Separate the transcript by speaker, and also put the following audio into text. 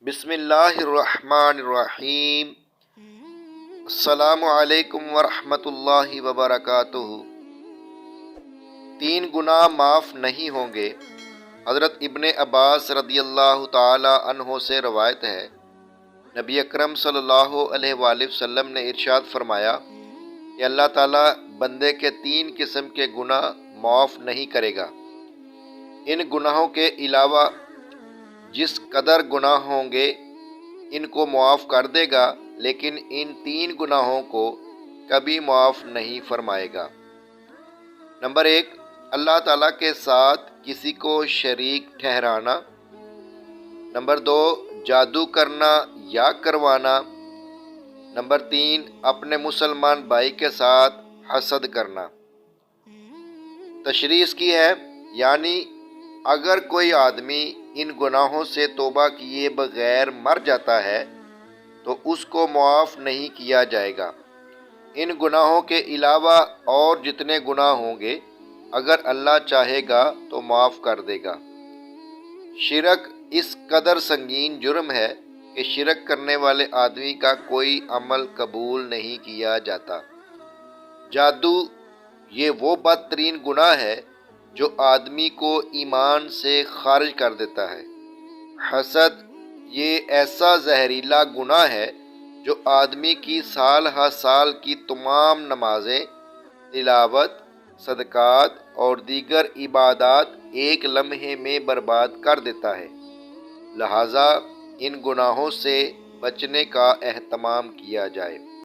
Speaker 1: بسم اللہ الرحمن الرحیم۔ السلام علیکم ورحمۃ اللہ وبرکاتہ۔ 3 گناہ معاف نہیں ہوں گے۔ حضرت ابن عباس رضی اللہ تعالی عنہ سے روایت ہے، نبی اکرم صلی اللہ علیہ وآلہ وسلم نے ارشاد فرمایا کہ اللہ تعالیٰ بندے کے 3 قسم کے گناہ معاف نہیں کرے گا۔ ان گناہوں کے علاوہ جس قدر گناہ ہوں گے ان کو معاف کر دے گا، لیکن ان 3 گناہوں کو کبھی معاف نہیں فرمائے گا۔ نمبر 1، اللہ تعالیٰ کے ساتھ کسی کو شریک ٹھہرانا۔ نمبر 2، جادو کرنا یا کروانا۔ نمبر 3، اپنے مسلمان بھائی کے ساتھ حسد کرنا۔ تشریح اس کی ہے، یعنی اگر کوئی آدمی ان گناہوں سے توبہ کیے بغیر مر جاتا ہے تو اس کو معاف نہیں کیا جائے گا۔ ان گناہوں کے علاوہ اور جتنے گناہ ہوں گے اگر اللہ چاہے گا تو معاف کر دے گا۔ شرک اس قدر سنگین جرم ہے کہ شرک کرنے والے آدمی کا کوئی عمل قبول نہیں کیا جاتا۔ جادو یہ وہ بدترین گناہ ہے جو آدمی کو ایمان سے خارج کر دیتا ہے۔ حسد یہ ایسا زہریلا گناہ ہے جو آدمی کی سال ہر سال کی تمام نمازیں، تلاوت، صدقات اور دیگر عبادات ایک لمحے میں برباد کر دیتا ہے۔ لہٰذا ان گناہوں سے بچنے کا اہتمام کیا جائے۔